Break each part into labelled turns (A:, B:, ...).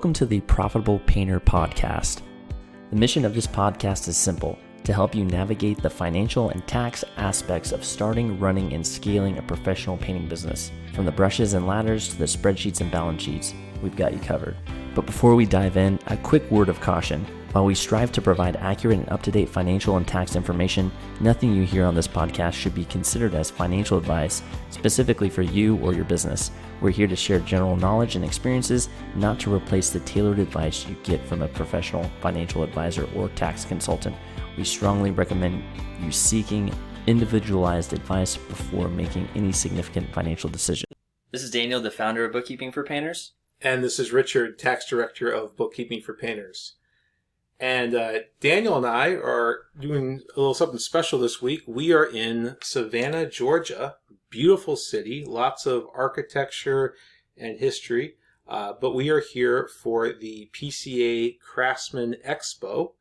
A: Welcome to the Profitable Painter Podcast. The mission of this podcast is simple: to help you navigate the financial and tax aspects of starting, running, and scaling a professional painting business. From the brushes and ladders to the spreadsheets and balance sheets, we've got you covered. But before we dive in, a quick word of caution. While we strive to provide accurate and up-to-date financial and tax information, nothing you hear on this podcast should be considered as financial advice specifically for you or your business. We're here to share general knowledge and experiences, not to replace the tailored advice you get from a professional financial advisor or tax consultant. We strongly recommend you seeking individualized advice before making any significant financial decision. This is Daniel, the founder of Bookkeeping for Painters.
B: And this is Richard, tax director of Bookkeeping for Painters. And Daniel and I are doing a little something special this week. We are in Savannah, Georgia. Beautiful city, lots of architecture and history. But we are here for the PCA Craftsman Expo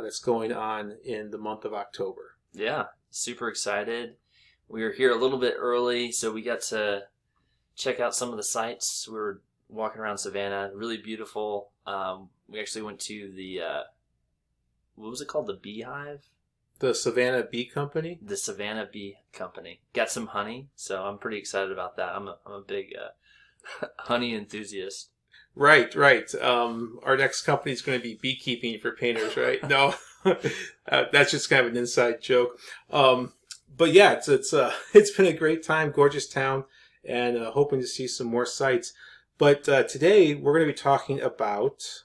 B: that's going on in the month of October.
A: Yeah, super excited. We were here a little bit early, so we got to check out some of the sites. We were walking around Savannah, really beautiful. We actually went to the, what was it called? The Beehive?
B: The Savannah Bee Company?
A: The Savannah Bee Company. Got some honey, so I'm pretty excited about that. I'm a big honey enthusiast.
B: Right. Our next company is going to be Beekeeping for Painters, right? No, that's just kind of an inside joke. But yeah, it's been a great time, gorgeous town, and hoping to see some more sites. But today we're going to be talking about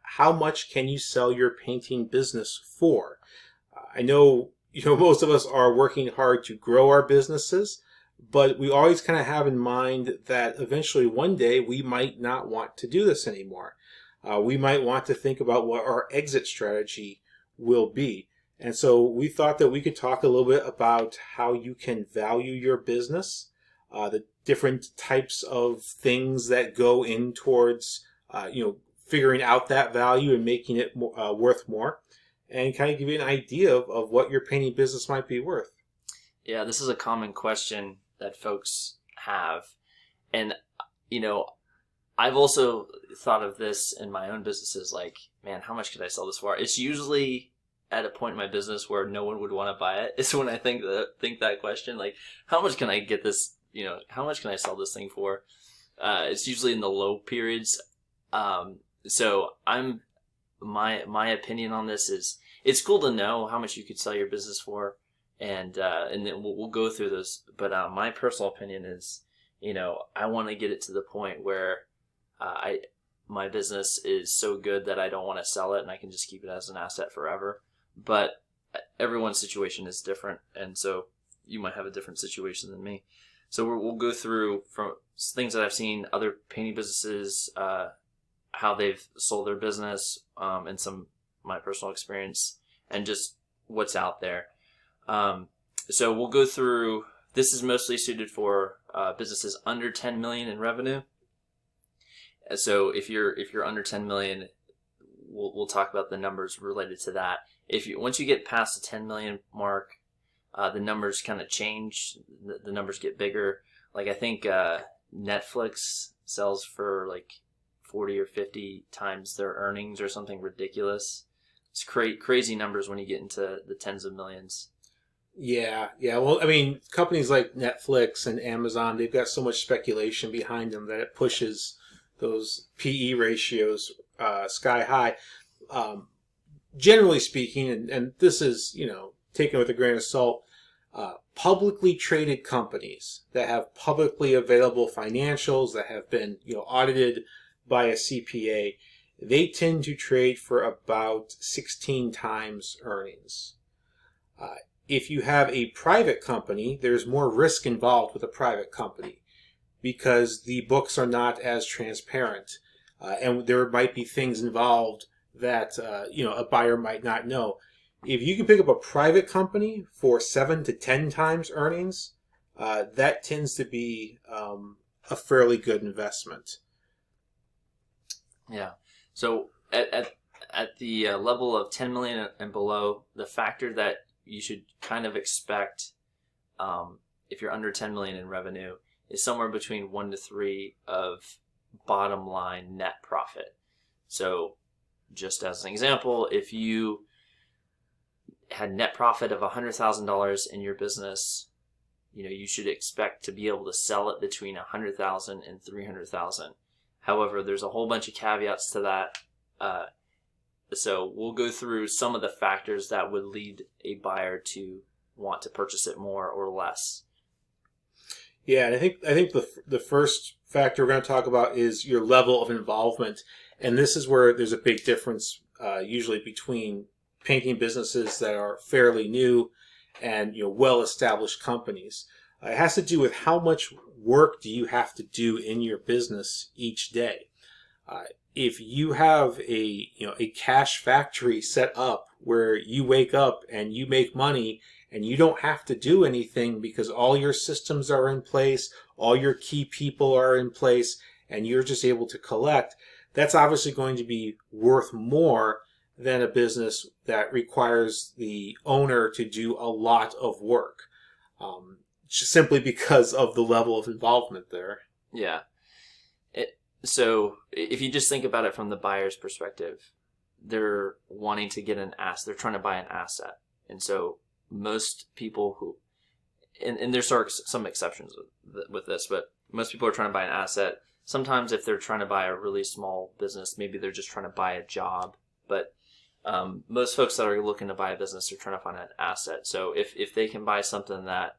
B: how much can you sell your painting business for? I know most of us are working hard to grow our businesses, but we always kind of have in mind that eventually one day we might not want to do this anymore. We might want to think about what our exit strategy will be. And so we thought that we could talk a little bit about how you can value your business, the different types of things that go in towards, figuring out that value and making it worth more, and kind of give you an idea of what your painting business might be worth.
A: Yeah, this is a common question that folks have. And, I've also thought of this in my own businesses, like, man, how much could I sell this for? It's usually at a point in my business where no one would want to buy it. It's when I think that question, like, how much can I get this? How much can I sell this thing for? It's usually in the low periods. So my opinion on this is it's cool to know how much you could sell your business for, and then we'll go through those. But my personal opinion is, I want to get it to the point where my business is so good that I don't want to sell it and I can just keep it as an asset forever. But everyone's situation is different, and so you might have a different situation than me. So we'll go through from things that I've seen other painting businesses, how they've sold their business, and some my personal experience, and just what's out there. So we'll go through. This is mostly suited for businesses under 10 million in revenue. So if you're under 10 million, we'll talk about the numbers related to that. Once you get past the 10 million mark, the numbers kind of change. The numbers get bigger. Like I think Netflix sells for like 40 or 50 times their earnings or something ridiculous. It's crazy numbers when you get into the tens of millions.
B: Yeah. Well, I mean, companies like Netflix and Amazon, they've got so much speculation behind them that it pushes those PE ratios sky high. Generally speaking, and this is, taken with a grain of salt, publicly traded companies that have publicly available financials that have been, audited by a CPA, they tend to trade for about 16 times earnings. If you have a private company, there's more risk involved with a private company because the books are not as transparent, and there might be things involved that a buyer might not know. If you can pick up a private company for 7 to 10 times earnings, that tends to be a fairly good investment.
A: Yeah. So at the level of 10 million and below, the factor that you should kind of expect if you're under 10 million in revenue is somewhere between 1 to 3 of bottom line net profit. So just as an example, if you had net profit of $100,000 in your business, you should expect to be able to sell it between $100,000 and $300,000. However, there's a whole bunch of caveats to that. So we'll go through some of the factors that would lead a buyer to want to purchase it more or less.
B: Yeah, and I think the first factor we're going to talk about is your level of involvement, and this is where there's a big difference usually between painting businesses that are fairly new and well-established companies. It has to do with how much work do you have to do in your business each day. If you have a cash factory set up where you wake up and you make money and you don't have to do anything because all your systems are in place, all your key people are in place, and you're just able to collect, that's obviously going to be worth more than a business that requires the owner to do a lot of work, just simply because of the level of involvement there.
A: Yeah. So if you just think about it from the buyer's perspective, they're wanting to get an asset. They're trying to buy an asset. And so most people who, and there's some exceptions with this, but most people are trying to buy an asset. Sometimes if they're trying to buy a really small business, maybe they're just trying to buy a job. But most folks that are looking to buy a business are trying to find an asset. So if they can buy something that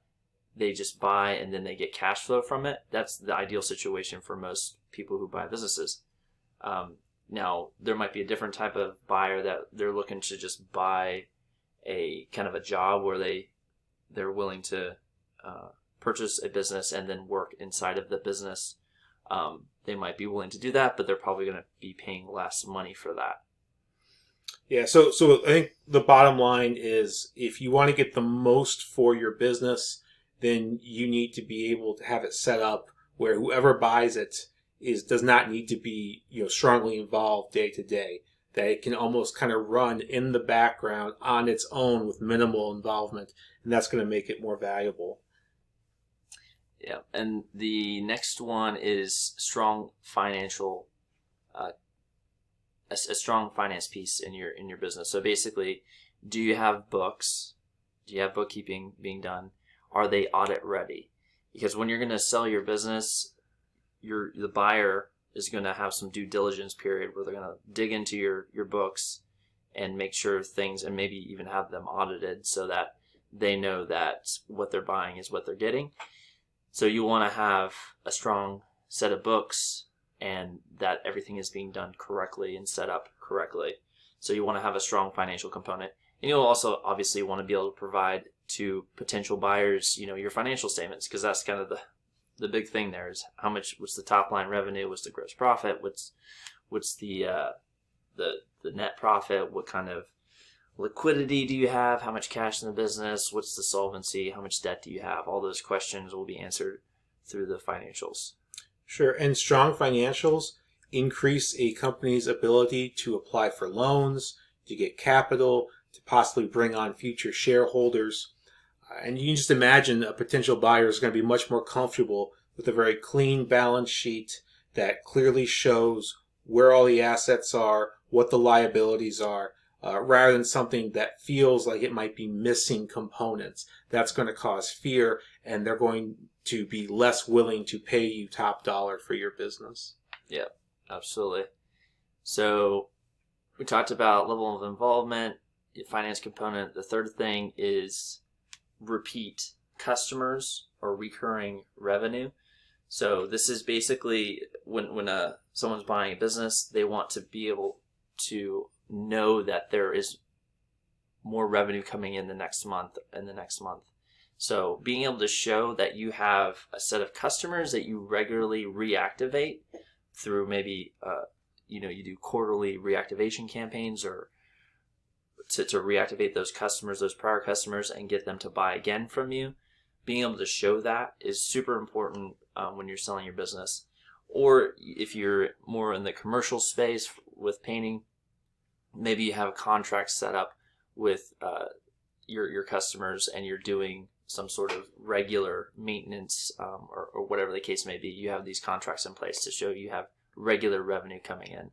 A: they just buy and then they get cash flow from it, that's the ideal situation for most people who buy businesses. Now, there might be a different type of buyer that they're looking to just buy a kind of a job where they're willing to purchase a business and then work inside of the business. They might be willing to do that, but they're probably going to be paying less money for that.
B: Yeah, so I think the bottom line is if you want to get the most for your business, then you need to be able to have it set up where whoever buys it does not need to be strongly involved day to day. That it can almost kind of run in the background on its own with minimal involvement, and that's going to make it more valuable.
A: Yeah, and the next one is strong financial, a strong finance piece in your business. So basically, do you have books? Do you have bookkeeping being done? Are they audit ready? Because when you're going to sell your business, the buyer is going to have some due diligence period where they're going to dig into your books and make sure things, and maybe even have them audited so that they know that what they're buying is what they're getting. So you want to have a strong set of books and that everything is being done correctly and set up correctly. So you want to have a strong financial component. And you'll also obviously want to be able to provide to potential buyers, your financial statements, because that's kind of the big thing there is what's the top line revenue, what's the gross profit, what's the net profit, what kind of liquidity do you have, how much cash in the business, what's the solvency, how much debt do you have? All those questions will be answered through the financials.
B: Sure, and strong financials increase a company's ability to apply for loans, to get capital, to possibly bring on future shareholders. And you can just imagine a potential buyer is going to be much more comfortable with a very clean balance sheet that clearly shows where all the assets are, what the liabilities are, rather than something that feels like it might be missing components. That's going to cause fear, and they're going to be less willing to pay you top dollar for your business.
A: Yeah, absolutely. So we talked about level of involvement, the finance component. The third thing is repeat customers or recurring revenue. So this is basically when someone's buying a business, they want to be able to know that there is more revenue coming in the next month and the next month. So being able to show that you have a set of customers that you regularly reactivate through maybe you do quarterly reactivation campaigns or to reactivate those customers, those prior customers, and get them to buy again from you. Being able to show that is super important when you're selling your business. Or if you're more in the commercial space with painting, maybe you have a contract set up with your customers and you're doing some sort of regular maintenance or whatever the case may be. You have these contracts in place to show you have regular revenue coming in.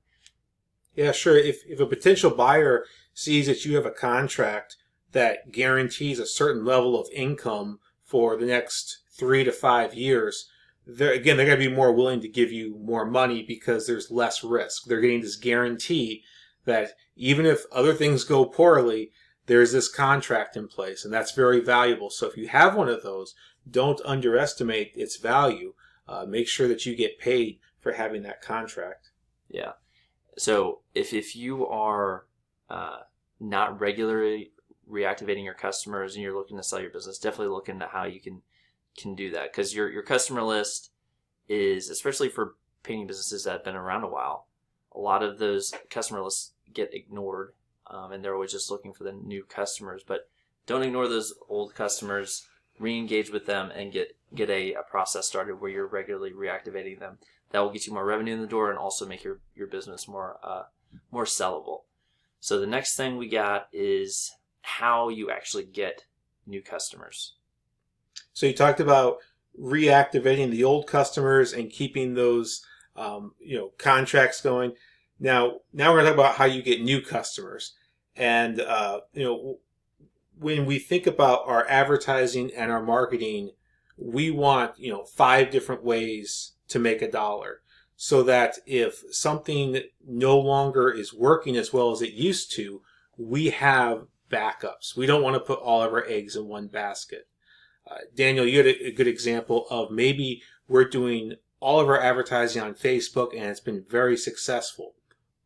B: Yeah, sure. If a potential buyer sees that you have a contract that guarantees a certain level of income for the next 3 to 5 years, they're going to be more willing to give you more money because there's less risk. They're getting this guarantee that even if other things go poorly, there's this contract in place, and that's very valuable. So if you have one of those, don't underestimate its value. Make sure that you get paid for having that contract.
A: Yeah. So if you are not regularly reactivating your customers and you're looking to sell your business, definitely look into how you can do that, because your customer list is, especially for painting businesses that have been around a while, a lot of those customer lists get ignored, and they're always just looking for the new customers. But don't ignore those old customers. Re-engage with them and get a process started where you're regularly reactivating them. That will get you more revenue in the door and also make your business more sellable. So the next thing we got is how you actually get new customers.
B: So you talked about reactivating the old customers and keeping those contracts going. Now we're going to talk about how you get new customers. And when we think about our advertising and our marketing, we want 5 different ways to make $1, so that if something no longer is working as well as it used to, we have backups. We don't want to put all of our eggs in one basket. Daniel, you had a good example of maybe we're doing all of our advertising on Facebook and it's been very successful.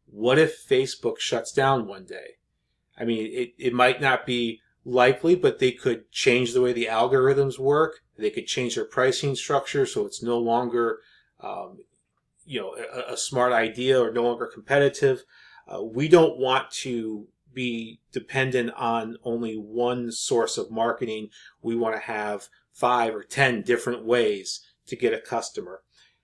B: What if Facebook shuts down one day? I mean, it might not be likely, but they could change the way the algorithms work. They could change their pricing structure so it's no longer a smart idea or no longer competitive. We don't want to be dependent on only one source of marketing. We want to have 5 or 10 different ways to get a customer.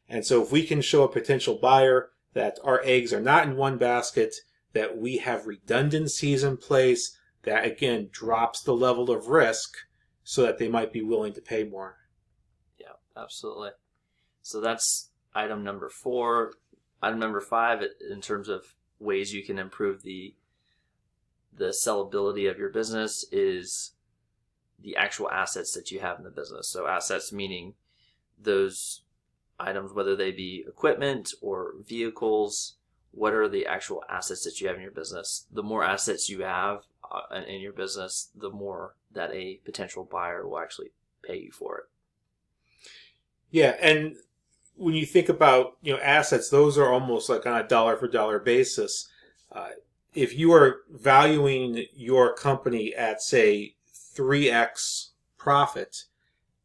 B: And so if we can show a potential buyer that our eggs are not in one basket, that we have redundancies in place, that again drops the level of risk so that they might be willing to pay more.
A: Yeah, absolutely. So that's item number 4. Item number 5, in terms of ways you can improve the sellability of your business, is the actual assets that you have in the business. So assets meaning those items, whether they be equipment or vehicles. What are the actual assets that you have in your business? The more assets you have in your business, the more that a potential buyer will actually pay you for it.
B: Yeah, and when you think about assets, those are almost like on a dollar for dollar basis. If you are valuing your company at, say, 3x profit,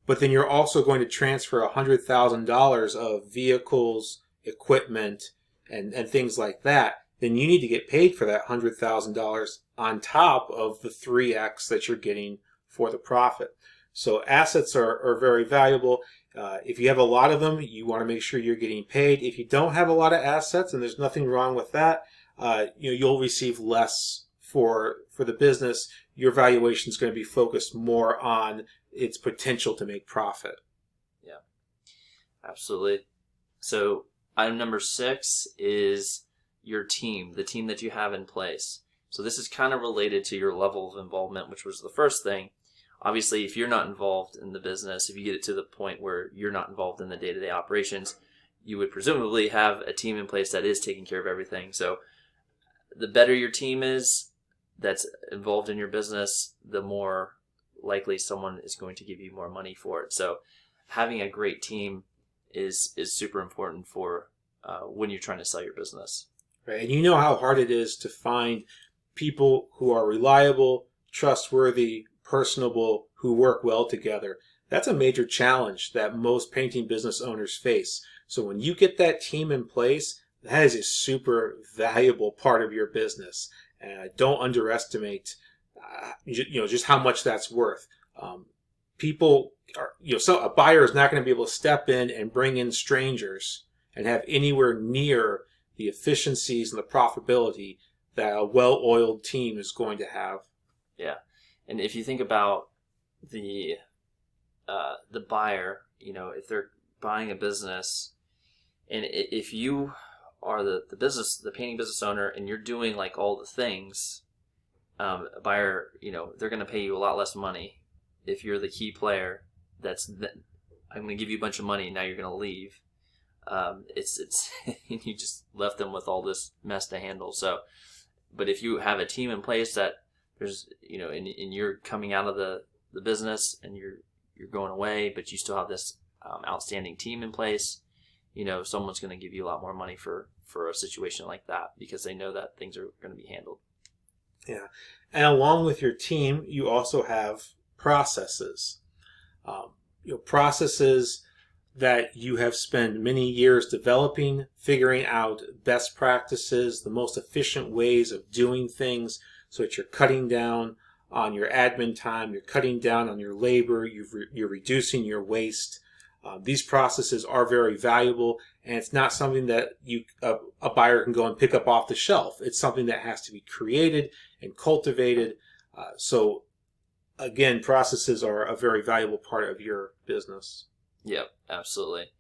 B: but then you're also going to transfer $100,000 of vehicles, equipment, and things like that, then you need to get paid for that $100,000 on top of the 3x that you're getting for the profit. So assets are very valuable. If you have a lot of them, you want to make sure you're getting paid. If you don't have a lot of assets, and there's nothing wrong with that, you'll receive less for the business. Your valuation is going to be focused more on its potential to make profit.
A: Yeah, absolutely. So item number 6 is your team, the team that you have in place. So this is kind of related to your level of involvement, which was the first thing. Obviously, if you're not involved in the business, if you get it to the point where you're not involved in the day-to-day operations, you would presumably have a team in place that is taking care of everything. So the better your team is that's involved in your business, the more likely someone is going to give you more money for it. So having a great team is super important for when you're trying to sell your business.
B: Right, and you know how hard it is to find people who are reliable, trustworthy, personable, who work well together. That's a major challenge that most painting business owners face. So when you get that team in place, that is a super valuable part of your business. Don't underestimate, just how much that's worth. People are, so a buyer is not going to be able to step in and bring in strangers and have anywhere near the efficiencies and the profitability that a well-oiled team is going to have.
A: Yeah, and if you think about the buyer, if they're buying a business, and if you are the painting business owner, and you're doing like all the things, a buyer, they're going to pay you a lot less money if you're the key player. I'm going to give you a bunch of money. Now you're going to leave. It's you just left them with all this mess to handle. So, but if you have a team in place that there's, and you're coming out of the business and you're going away, but you still have this outstanding team in place, someone's going to give you a lot more money for a situation like that because they know that things are going to be handled.
B: Yeah. And along with your team, you also have processes. Processes that you have spent many years developing, figuring out best practices, the most efficient ways of doing things so that you're cutting down on your admin time, you're cutting down on your labor, you're reducing your waste. These processes are very valuable, and it's not something that a buyer can go and pick up off the shelf. It's something that has to be created and cultivated. So again, processes are a very valuable part of your business.
A: Yep, absolutely.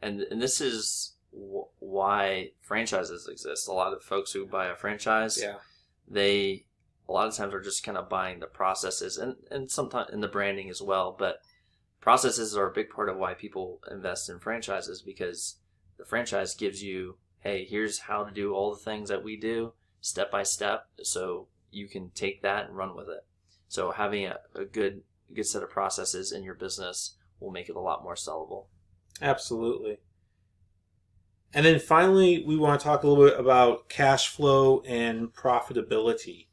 A: And this is why franchises exist. A lot of folks who buy a franchise, they a lot of times are just kind of buying the processes and sometimes in the branding as well. But processes are a big part of why people invest in franchises, because the franchise gives you, hey, here's how to do all the things that we do step by step, so you can take that and run with it. So having a good set of processes in your business will make it a lot more sellable.
B: Absolutely. And then finally, we want to talk a little bit about cash flow and profitability.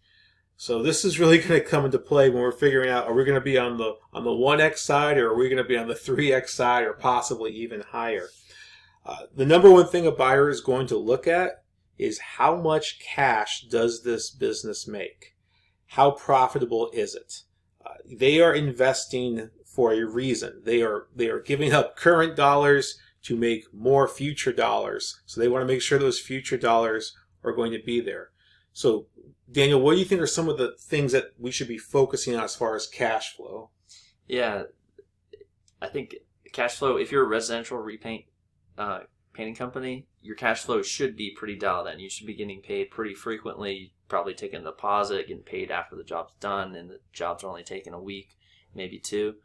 B: So this is really going to come into play when we're figuring out, are we going to be on the 1x side, or are we going to be on the 3x side, or possibly even higher? The number one thing a buyer is going to look at is how much cash does this business make? How profitable is it? They are investing for a reason. They are giving up current dollars to make more future dollars. So they want to make sure those future dollars are going to be there. So Daniel, what do you think are some of the things that we should be focusing on as far as cash flow?
A: Yeah, I think cash flow, if you're a residential repaint painting company, your cash flow should be pretty dialed in. You should be getting paid pretty frequently, probably taking a deposit, getting paid after the job's done, and the job's are only taking a week, maybe two.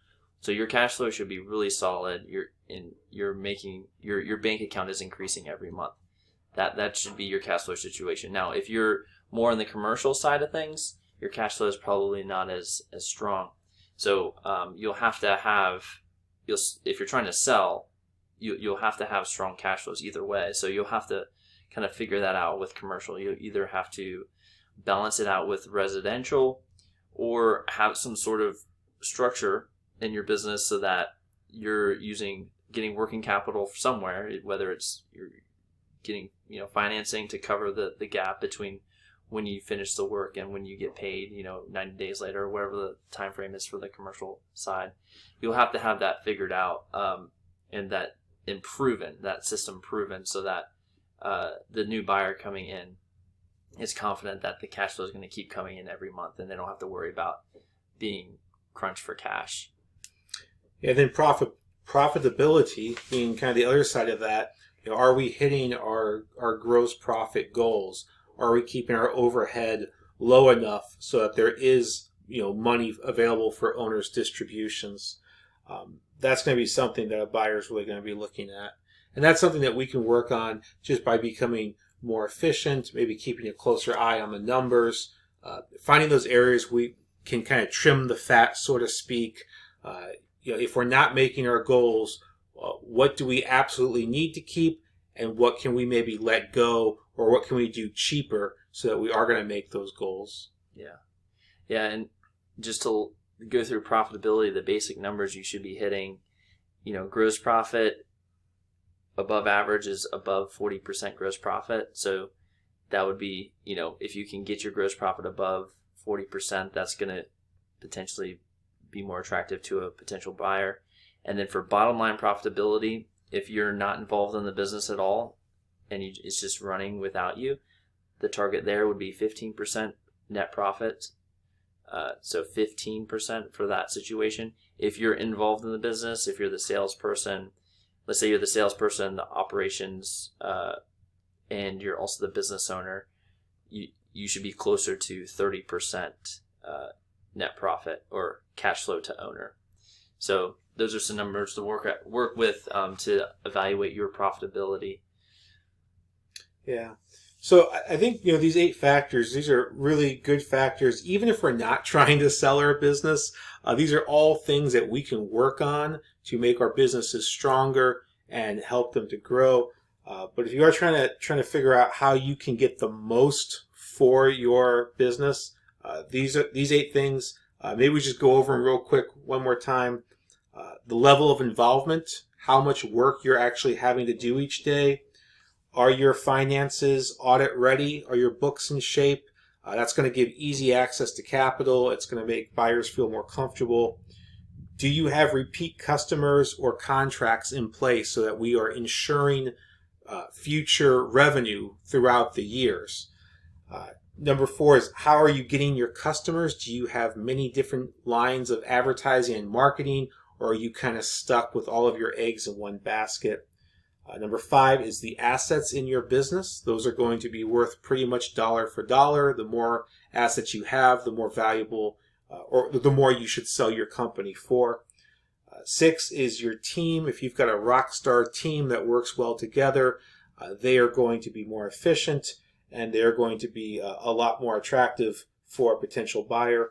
A: So your cash flow should be really solid. Your bank account is increasing every month. That should be your cash flow situation. Now, if you're more on the commercial side of things, your cash flow is probably not as strong. So you'll have to have, if you're trying to sell, you'll have to have strong cash flows either way. So you'll have to kind of figure that out with commercial. You'll either have to balance it out with residential, or have some sort of structure in your business so that you're getting working capital somewhere, whether it's you're getting financing to cover the gap between when you finish the work and when you get paid, 90 days later, or whatever the time frame is for the commercial side. You'll have to have that figured out, and that system proven, so that the new buyer coming in is confident that the cash flow is going to keep coming in every month, and they don't have to worry about being crunched for cash.
B: Yeah, then profitability being kind of the other side of that. Are we hitting our gross profit goals? Are we keeping our overhead low enough so that there is money available for owners' distributions? That's going to be something that a buyer is really going to be looking at. And that's something that we can work on just by becoming more efficient, maybe keeping a closer eye on the numbers, finding those areas we can kind of trim the fat, so to speak. If we're not making our goals, what do we absolutely need to keep, and what can we maybe let go, or what can we do cheaper so that we are going to make those goals?
A: Yeah, and just to go through profitability, the basic numbers you should be hitting, gross profit above average is above 40% gross profit. So that would be, if you can get your gross profit above 40%, that's going to potentially be more attractive to a potential buyer. And then for bottom line profitability, if you're not involved in the business at all and it's just running without you, the target there would be 15% net profit. So 15% for that situation. If you're involved in the business, if you're the salesperson, let's say you're the salesperson, the operations and you're also the business owner, you should be closer to 30% net profit or cash flow to owner. So those are some numbers to work with to evaluate your profitability.
B: Yeah. So I think, these 8 factors, these are really good factors. Even if we're not trying to sell our business, these are all things that we can work on to make our businesses stronger and help them to grow. But if you are trying to figure out how you can get the most for your business, these 8 things. Maybe we just go over them real quick one more time. The level of involvement, how much work you're actually having to do each day. Are your finances audit ready? Are your books in shape? That's going to give easy access to capital. It's going to make buyers feel more comfortable. Do you have repeat customers or contracts in place so that we are ensuring future revenue throughout the years? Number 4 is, how are you getting your customers? Do you have many different lines of advertising and marketing, or are you kind of stuck with all of your eggs in one basket? Number 5 is the assets in your business. Those are going to be worth pretty much dollar for dollar. The more assets you have, the more valuable or the more you should sell your company for. 6 is your team. If you've got a rock star team that works well together, they are going to be more efficient and they're going to be a lot more attractive for a potential buyer.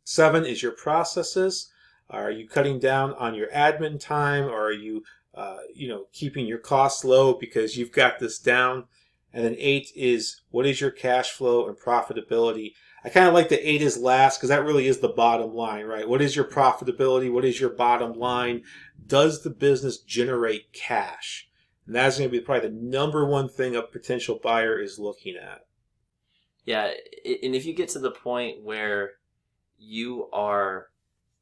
B: 7 is your processes. Are you cutting down on your admin time, or are you keeping your costs low because you've got this down? And then 8 is, what is your cash flow and profitability? I kind of like the 8 is last because that really is the bottom line, right? What is your profitability? What is your bottom line? Does the business generate cash? And that's going to be probably the number one thing a potential buyer is looking at.
A: Yeah, and if you get to the point where you are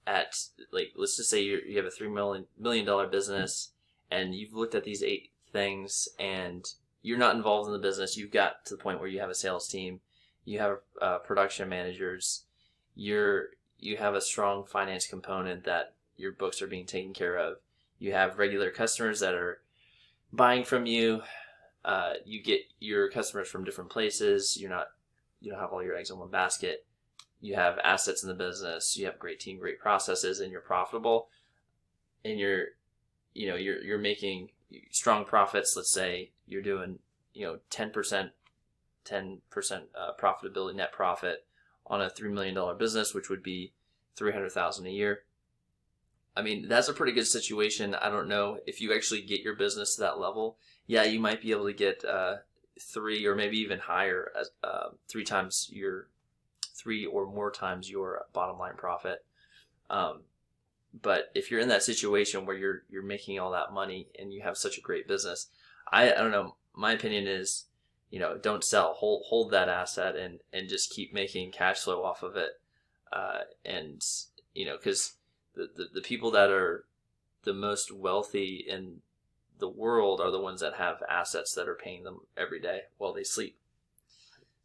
A: at, like, let's just say you have a $3 million business and you've looked at these 8 things and you're not involved in the business, you've got to the point where you have a sales team, you have production managers, you have a strong finance component that your books are being taken care of, you have regular customers that are buying from you, you get your customers from different places, you don't have all your eggs in one basket, you have assets in the business, you have a great team, great processes, and you're profitable, and you're making strong profits. Let's say you're doing 10% profitability, net profit on a $3 million business, which would be $300,000 a year. I mean, that's a pretty good situation. I don't know if you actually get your business to that level. Yeah, you might be able to get 3 or maybe even higher, 3 or more times your bottom line profit. But if you're in that situation where you're making all that money and you have such a great business, I don't know. My opinion is, don't sell. Hold that asset and just keep making cash flow off of it. Because the people that are the most wealthy in the world are the ones that have assets that are paying them every day while they sleep.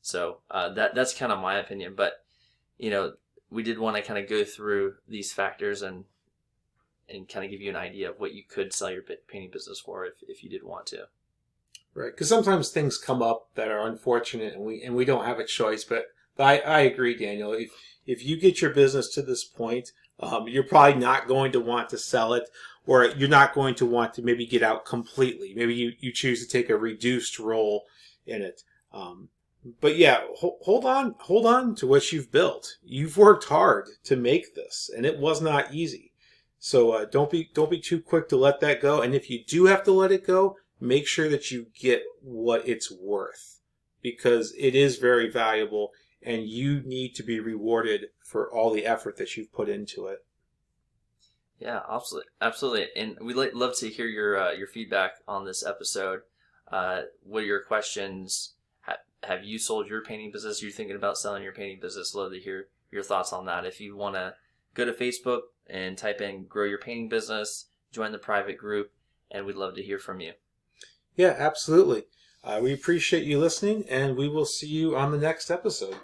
A: So that's kind of my opinion. But we did want to kind of go through these factors and kind of give you an idea of what you could sell your painting business for if you did want to.
B: Right, because sometimes things come up that are unfortunate, and we don't have a choice. But I agree, Daniel. If you get your business to this point, you're probably not going to want to sell it, or you're not going to want to maybe get out completely. Maybe you choose to take a reduced role in it. But yeah, hold on to what you've built. You've worked hard to make this, and it was not easy. So don't be too quick to let that go. And if you do have to let it go, make sure that you get what it's worth, because it is very valuable, and you need to be rewarded for all the effort that you've put into it.
A: Yeah, absolutely. And we'd love to hear your feedback on this episode. What are your questions? Have you sold your painting business? You're thinking about selling your painting business? Love to hear your thoughts on that. If you want to go to Facebook and type in Grow Your Painting Business, join the private group, and we'd love to hear from you.
B: Yeah, absolutely. We appreciate you listening, and we will see you on the next episode.